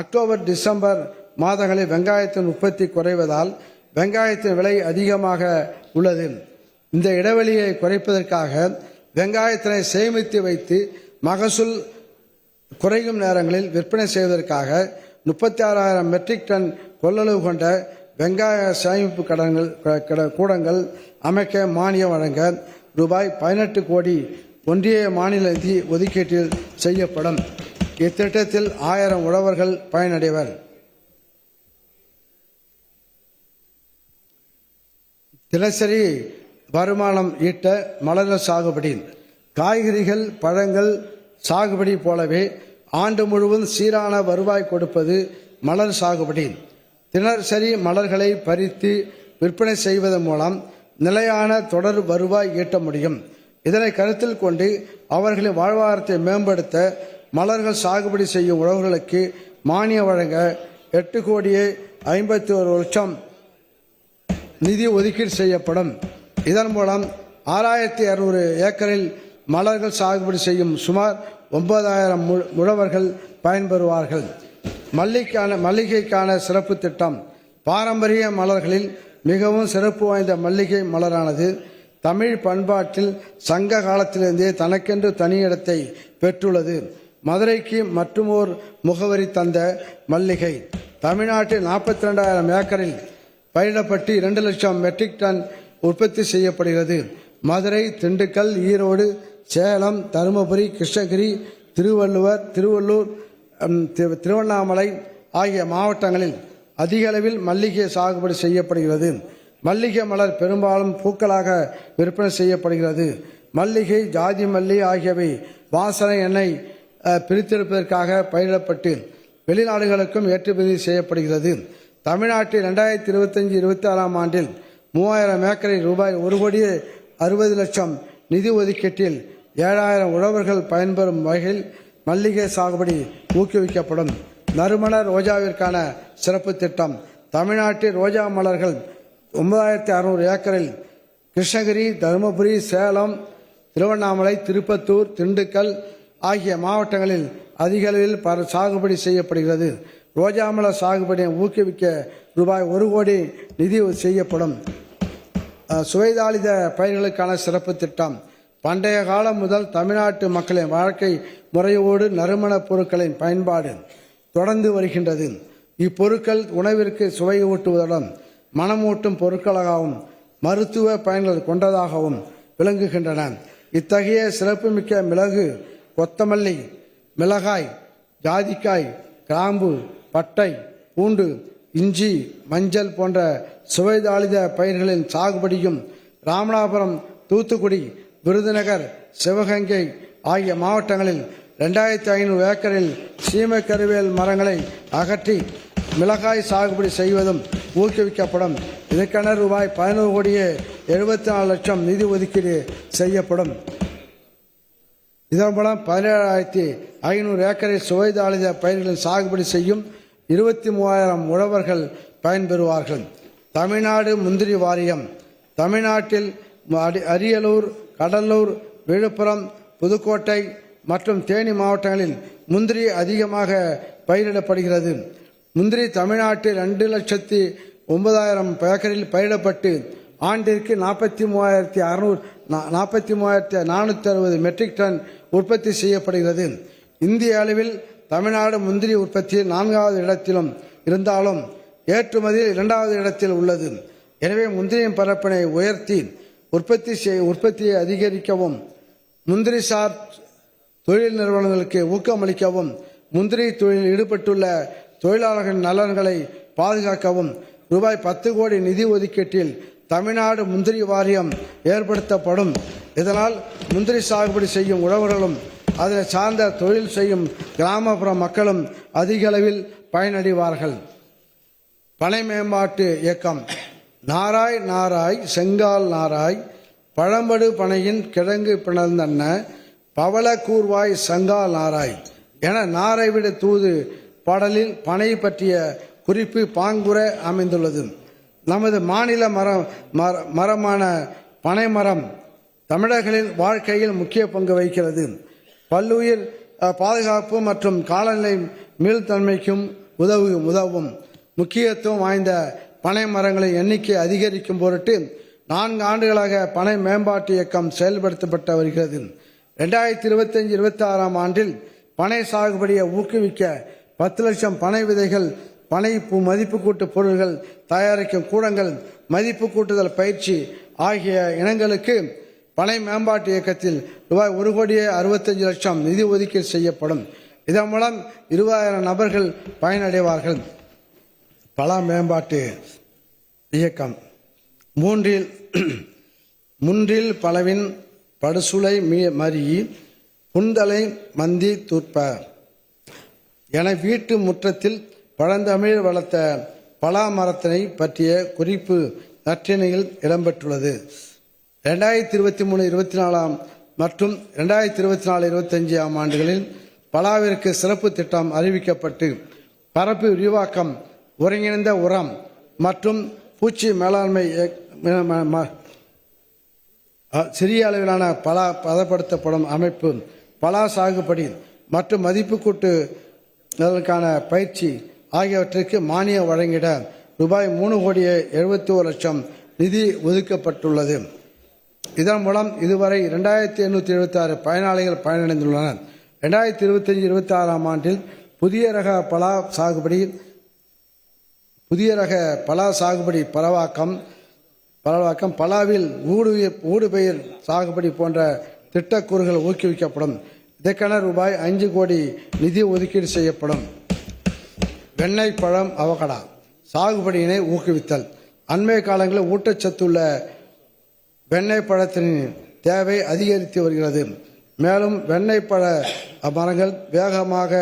October December மாதங்களில் வெங்காயத்தின் உற்பத்தி குறைவதால் வெங்காயத்தின் விலை அதிகமாக உள்ளது. இந்த இடைவெளியை குறைப்பதற்காக வெங்காயத்தினை சேமித்து வைத்து மகசூல் குறையும் நேரங்களில் விற்பனை செய்வதற்காக 36,000 மெட்ரிக் டன் கொள்ளளவு கொண்ட வெங்காய சேமிப்பு கூடங்கள் அமைக்க மானியம் வழங்க ரூபாய் 18 கோடி ஒன்றிய மாநில நிதி ஒதுக்கீட்டில் செய்யப்படும். இத்திட்டத்தில் 1000 உழவர்கள் பயனடைவர். தினசரி வருமானம் ஈட்ட மலர் சாகுபடி. காய்கறிகள் பழங்கள் சாகுபடி போலவே ஆண்டு முழுவதும் சீரான வருவாய் கொடுப்பது மலர் சாகுபடி. தினசரி மலர்களை பறித்து விற்பனை செய்வதன் மூலம் நிலையான தொடர் வருவாய் ஈட்ட முடியும். இதனை கருத்தில் கொண்டு அவர்களின் வாழ்வாதாரத்தை மேம்படுத்த மலர்கள் சாகுபடி செய்யும் உழவர்களுக்கு மானியம் வழங்க 8,51,00,000 நிதி ஒதுக்கீடு செய்யப்படும். இதன் மூலம் 6,200 ஏக்கரில் மலர்கள் சாகுபடி செய்யும் சுமார் 9,000 உழவர்கள் பயன்பெறுவார்கள். மல்லிகைக்கான சிறப்பு திட்டம். பாரம்பரிய மலர்களில் மிகவும் சிறப்பு வாய்ந்த மல்லிகை மலரானது தமிழ் பண்பாட்டில் சங்க காலத்திலிருந்தே தனக்கென்று தனி இடத்தை பெற்றுள்ளது. மதுரைக்கு மற்றுமோர் முகவரி தந்த மல்லிகை தமிழ்நாட்டில் 42,000 ஏக்கரில் பயிரிடப்பட்டு 2 லட்சம் மெட்ரிக் டன் உற்பத்தி செய்யப்படுகிறது. மதுரை, திண்டுக்கல், ஈரோடு, சேலம், தருமபுரி, கிருஷ்ணகிரி, திருவள்ளூர், திருவண்ணாமலை ஆகிய மாவட்டங்களில் அதிக அளவில் மல்லிகை சாகுபடி செய்யப்படுகிறது. மல்லிகை மலர் பெரும்பாலும் பூக்களாக விற்பனை செய்யப்படுகிறது. மல்லிகை, ஜாதி மல்லி ஆகியவை வாசனை எண்ணெய் பிரித்தெடுப்பதற்காக பயிரிடப்பட்டு வெளிநாடுகளுக்கும் ஏற்றுமதி செய்யப்படுகிறது. தமிழ்நாட்டில் 2025-26 ஆண்டில் 3,000 ஏக்கரில் ரூபாய் 1,60,00,000 நிதி ஒதுக்கீட்டில் 7,000 உழவர்கள் பயன்பெறும் வகையில் மல்லிகை சாகுபடி ஊக்குவிக்கப்படும். நறுமண ரோஜாவிற்கான சிறப்பு திட்டம். தமிழ்நாட்டில் ரோஜா மலர்கள் 9,600 ஏக்கரில் கிருஷ்ணகிரி, தருமபுரி, சேலம், திருவண்ணாமலை, திருப்பத்தூர், திண்டுக்கல் ஆகிய மாவட்டங்களில் அதிக அளவில் சாகுபடி செய்யப்படுகிறது. ரோஜா மலர் சாகுபடியை ஊக்குவிக்க ரூபாய் 1 கோடி நிதி செய்யப்படும். சுவைதாளித பயிர்களுக்கான சிறப்பு திட்டம். பண்டைய காலம் முதல் தமிழ்நாட்டு மக்களின் வாழ்க்கை முறையோடு நறுமணப் பொருட்களின் பயன்பாடு தொடர்ந்து வருகின்றது. இப்பொருட்கள் உணவிற்கு சுவை ஊட்டுவதுடன் மனமூட்டும் பொருட்களாகவும் மருத்துவ பயன்கள் கொண்டதாகவும் விளங்குகின்றன. இத்தகைய சிறப்புமிக்க மிளகு, கொத்தமல்லி, மிளகாய், ஜாதிக்காய், கிராம்பு, பட்டை, பூண்டு, இஞ்சி, மஞ்சள் போன்ற சுவைதாளித பயிர்களின் சாகுபடியும் ராமநாதபுரம், தூத்துக்குடி, விருதுநகர், சிவகங்கை ஆகிய மாவட்டங்களில் 2,500 ஏக்கரில் சீமை கருவேல் மரங்களை அகற்றி மிளகாய் சாகுபடி செய்வதும் ஊக்குவிக்கப்படும். இதற்கென ரூபாய் 11,74,00,000 நிதி ஒதுக்கீடு செய்யப்படும். இதன் மூலம் 17,500 ஏக்கரில் சுவைதாளித பயிர்களின் சாகுபடி செய்யும் 23,000 உழவர்கள் பயன்பெறுவார்கள். தமிழ்நாடு முந்திரி வாரியம். தமிழ்நாட்டில் அரியலூர், கடலூர், விழுப்புரம், புதுக்கோட்டை மற்றும் தேனி மாவட்டங்களில் முந்திரி அதிகமாக பயிரிடப்படுகிறது. முந்திரி தமிழ்நாட்டில் 2,09,000 ஏக்கரில் பயிரிடப்பட்டு ஆண்டிற்கு 43,460 மெட்ரிக் டன் உற்பத்தி செய்யப்படுகிறது. இந்திய அளவில் தமிழ்நாடு முந்திரி உற்பத்தியில் 4வது இடத்திலும் இருந்தாலும் ஏற்றுமதியில் 2வது இடத்தில் உள்ளது. எனவே முந்திரியின் பரப்பினை உயர்த்தி உற்பத்தியை அதிகரிக்கவும், முந்திரி சார் தொழில் நிறுவனங்களுக்கு ஊக்கமளிக்கவும், முந்திரி தொழிலில் ஈடுபட்டுள்ள தொழிலாளர்களின் நலன்களை பாதுகாக்கவும் ரூபாய் 10 கோடி நிதி ஒதுக்கீட்டில் தமிழ்நாடு முந்திரி வாரியம் ஏற்படுத்தப்படும். இதனால் முந்திரி சாகுபடி செய்யும் உழவர்களும் அதனை சார்ந்த தொழில் செய்யும் கிராமப்புற மக்களும் அதிக அளவில் பயனடைவார்கள். பனை மேம்பாட்டு இயக்கம். நாராய் நாராய் செங்கால் நாராய் பழம்படு பனையின் கிழங்கு பிணர்ந்தன்ன பவள கூர்வாய் சங்கால் நாராய் என நாரை விட தூது பாடலில் பனை பற்றிய குறிப்பு பாங்குற அமைந்துள்ளது. நமது மாநில மரமான பனை மரம் தமிழர்களின் வாழ்க்கையில் முக்கிய பங்கு வகிக்கிறது. பல்லுயிர் பாதுகாப்பு மற்றும் காலநிலை மீள்தன்மைக்கும் உதவும் முக்கியத்துவம் வாய்ந்த பனை மரங்களின் எண்ணிக்கை அதிகரிக்கும் பொருட்டு 4 ஆண்டுகளாக பனை மேம்பாட்டு இயக்கம் செயல்படுத்தப்பட்டு வருகிறது. 2025-26 ஆண்டில் பனை சாகுபடியை ஊக்குவிக்க 10 லட்சம் பனை விதைகள், பனை மதிப்பு கூட்டு பொருட்கள் தயாரிக்கும் கூடங்கள், மதிப்பு கூட்டுதல் பயிற்சி ஆகிய இனங்களுக்கு பனை மேம்பாட்டு இயக்கத்தில் ரூபாய் 1,65,00,000 நிதி ஒதுக்கீடு செய்யப்படும். இதன் மூலம் 20,000 நபர்கள் பயனடைவார்கள். பலா மேம்பாட்டு இயக்கம் முன்றில் பலவின் படுசுளை மறி புந்தலை மந்தி தூர்ப்ப என வீட்டு முற்றத்தில் பழந்தமிழ் வளர்த்த பலா மரத்தினை பற்றிய குறிப்பு நற்றிணையில் இடம்பெற்றுள்ளது. 2023-24 மற்றும் 2024-25 ஆண்டுகளில் பலாவிற்கு சிறப்பு திட்டம் அறிவிக்கப்பட்டு பரப்பு விரிவாக்கம், ஒருங்கிணைந்த உரம் மற்றும் பூச்சி மேலாண்மை, சிறிய அளவிலான பலா பதப்படுத்தப்படும் அமைப்பு, பலா சாகுபடி மற்றும் மதிப்பு கூட்டுதலுக்கான பயிற்சி ஆகியவற்றிற்கு மானியம் வழங்கிட ரூபாய் 3,71,00,000 நிதி ஒதுக்கப்பட்டுள்ளது. இதன் மூலம் இதுவரை 2,876 பயனாளிகள் பயனடைந்துள்ளனர். 2025-26 ஆண்டில் புதிய ரக பலா சாகுபடி பரவாக்கம், பலாவில் ஊடுபயிர் சாகுபடி போன்ற திட்டக்கூறுகள் ஊக்குவிக்கப்படும். இதற்கென ரூபாய் 5 கோடி நிதி ஒதுக்கீடு செய்யப்படும். வெண்ணெய் பழம் அவகடா சாகுபடியினை ஊக்குவித்தல். அண்மை காலங்களில் ஊட்டச்சத்துள்ள வெண்ணெய் பழத்தின் தேவை அதிகரித்து வருகிறது. மேலும் வெண்ணெய் பழ மரங்கள் வேகமாக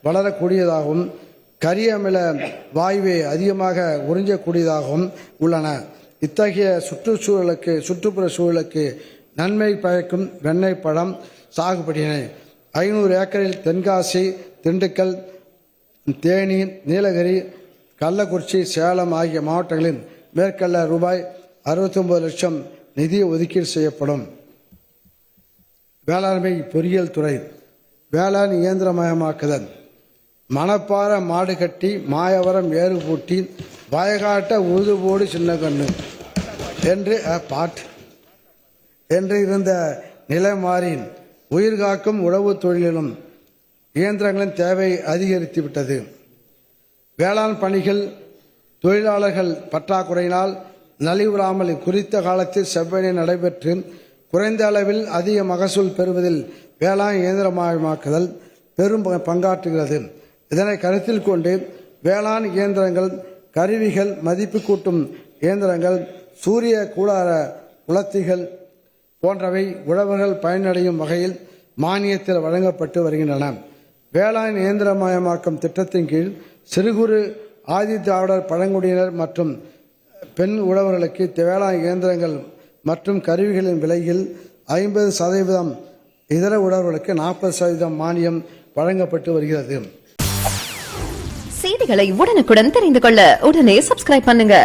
வளரக்கூடியதாகவும் கரியமில வாயுவை அதிகமாக உறிஞ்சக்கூடியதாகவும் உள்ளன. இத்தகைய சுற்றுப்புற சூழலுக்கு நன்மை பயக்கும் வெண்ணெய் பழம் சாகுபடியினை 500 ஏக்கரில் தென்காசி, திண்டுக்கல், தேனி, நீலகிரி, கள்ளக்குறிச்சி, சேலம் ஆகிய மாவட்டங்களில் மேற்கொள்ள ரூபாய் 69 லட்சம் நிதி ஒதுக்கீடு செய்யப்படும். வேளாண்மை பொறியியல் துறை வேளாண் இயந்திரமயமாக்குதல். மணப்பாற மாடு கட்டி, மாயவரம் ஏறு பூட்டி, வயகாட்ட உழுதுபோடு சின்ன கண்ணு என்று இருந்த நிலை மாறி உயிர்காக்கும் உழவு தொழிலிலும் இயந்திரங்களின் தேவை அதிகரித்துவிட்டது. வேளாண் பணிகள் தொழிலாளர்கள் பற்றாக்குறையினால் நலிவுறாமல் குறித்த காலத்தில் செவ்வனே நடைபெற்று குறைந்த அளவில் அதிக மகசூல் பெறுவதில் வேளாண் இயந்திரமயமாக்குதல் பெரும் பங்காற்றுகிறது. இதனை கருத்தில் கொண்டு வேளாண் இயந்திரங்கள், கருவிகள், மதிப்பு கூட்டும் இயந்திரங்கள், சூரிய கூடார உலர்த்திகள் போன்றவை உழவர்கள் பயனடையும் வகையில் மானியத்தில் வழங்கப்பட்டு வருகின்றன. வேளாண் இயந்திரமயமாக்கும் திட்டத்தின் கீழ் சிறு குறு ஆதி திராவிடர் பழங்குடியினர் மற்றும் பெண் உழவர்களுக்கு வேளாண் இயந்திரங்கள் மற்றும் கருவிகளின் விலையில் 50%, இதர உழவர்களுக்கு 40% மானியம் வழங்கப்பட்டு வருகிறது. செய்திகளை உடனுக்குடன் தெரிந்து கொள்ள உடனே சப்ஸ்கிரைப் பண்ணுங்க.